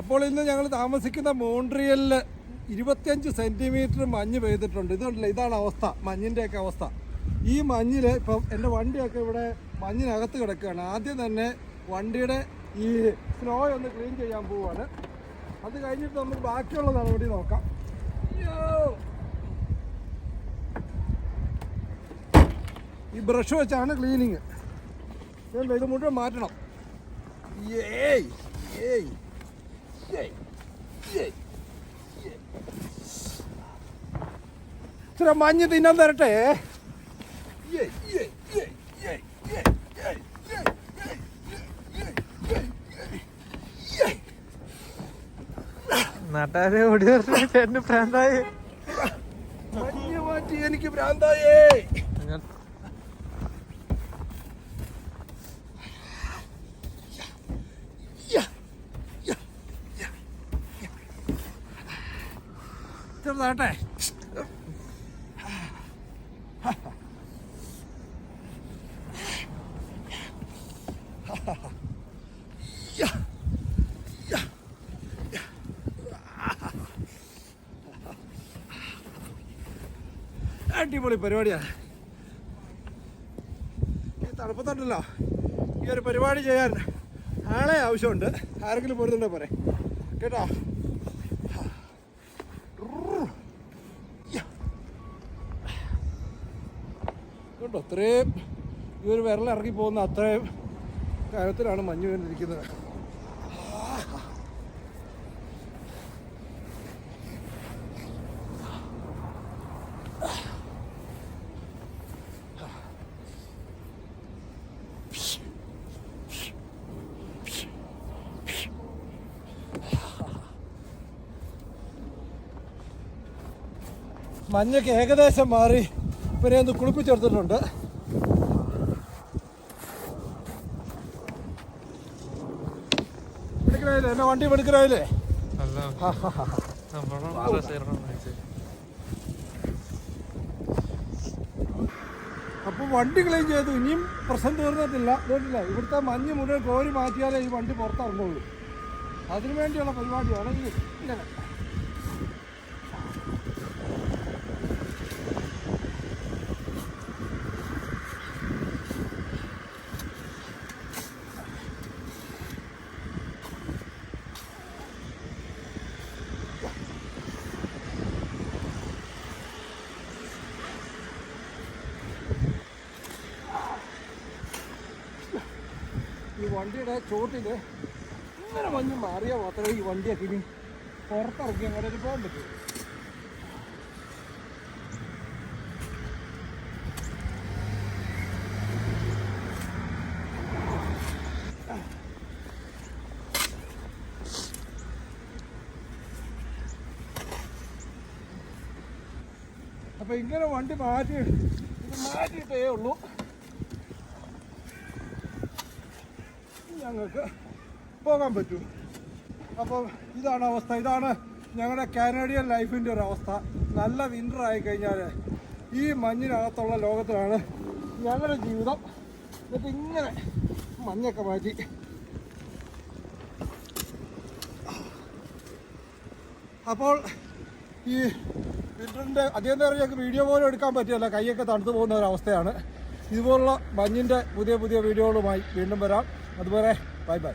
അപ്പോൾ ഇന്ന് ഞങ്ങൾ താമസിക്കുന്ന മോൺട്രിയലിൽ 25 സെൻറ്റിമീറ്റർ മഞ്ഞ് പെയ്തിട്ടുണ്ട്. ഇതുണ്ടല്ലോ, ഇതാണ് അവസ്ഥ, മഞ്ഞിൻ്റെയൊക്കെ അവസ്ഥ. ഈ മഞ്ഞിൽ ഇപ്പം എൻ്റെ വണ്ടിയൊക്കെ ഇവിടെ മഞ്ഞിനകത്ത് കിടക്കുകയാണ്. ആദ്യം തന്നെ വണ്ടിയുടെ ഈ സ്നോ ഒന്ന് ക്ലീൻ ചെയ്യാൻ പോവുകയാണ്. അത് കഴിഞ്ഞിട്ട് നമുക്ക് ബാക്കിയുള്ള നടപടി നോക്കാം. ഈ ബ്രഷ് വെച്ചാണ് ക്ലീനിങ്. ഇത് മുഴുവൻ മാറ്റണം. ഏയ് ഏയ് ഇത്ര മഞ്ഞ് തിന്നാൻ തരട്ടെ. നാട്ടുകാരെ ഓടി ചേട്ടന് ഭ്രാന്തായി. മഞ്ഞ് മാറ്റി എനിക്ക് ഭ്രാന്തായേ. ചെറുതാട്ടെ. അടിപൊളി പരിപാടിയാണ്. ഈ തണുപ്പത്തുണ്ടല്ലോ, ഈ ഒരു പരിപാടി ചെയ്യാൻ ആളെ ആവശ്യമുണ്ട്. ആരെങ്കിലും പോരുന്നുണ്ടോ പോരെ കേട്ടോ. കേട്ടോ, അത്രയും ഈ ഒരു വിരലിറങ്ങി പോകുന്ന അത്രയും കാര്യത്തിലാണ് മഞ്ഞ് വീണിരിക്കുന്നത്. മഞ്ഞൊക്കെ ഏകദേശം മാറി ഇവരെ ഒന്ന് കുളിപ്പിച്ചെടുത്തിട്ടുണ്ട്. എടുക്കണേ, എന്നെ വണ്ടി എടുക്കണേ. അപ്പോൾ വണ്ടി ക്ലീൻ ചെയ്തു. ഇനിയും പ്രശ്നം തീർന്നിട്ടില്ല. കേട്ടില്ല, ഇവിടുത്തെ മഞ്ഞ് മുഴുവൻ കോരി മാറ്റിയാലേ ഈ വണ്ടി പുറത്തിറങ്ങുള്ളൂ. അതിനു വേണ്ടിയുള്ള പരിപാടിയാണ് ഇങ്ങനെ. ഈ വണ്ടിയുടെ ചോട്ടിൽ ഇങ്ങനെ മഞ്ഞ് മാറിയാൽ മാത്രമേ ഈ വണ്ടിയൊക്കെ ഇനി പുറത്തിറക്കി അങ്ങോട്ട് പോകാൻ പറ്റൂ. അപ്പം ഇങ്ങനെ വണ്ടി മാറ്റിയിട്ടേ ഉള്ളൂ ഞങ്ങൾക്ക് പോകാൻ പറ്റൂ. അപ്പോൾ ഇതാണ് അവസ്ഥ. ഇതാണ് ഞങ്ങളുടെ കാനഡിയൻ ലൈഫിൻ്റെ ഒരു അവസ്ഥ. നല്ല വിൻ്റർ ആയിക്കഴിഞ്ഞാൽ ഈ മഞ്ഞിനകത്തുള്ള ലോകത്തിലാണ് ഞങ്ങളുടെ ജീവിതം. എന്നിട്ട് ഇങ്ങനെ മഞ്ഞൊക്കെ മാറ്റി അപ്പോൾ ഈ വിൻ്ററിൻ്റെ അധികം നേരം ഞങ്ങൾക്ക് വീഡിയോ പോലും എടുക്കാൻ പറ്റില്ല. കൈയൊക്കെ തണുത്ത് പോകുന്ന ഒരവസ്ഥയാണ്. ഇതുപോലുള്ള മഞ്ഞിൻ്റെ പുതിയ വീഡിയോകളുമായി വീണ്ടും വരാം. അതുപോലെ ബൈ ബൈ.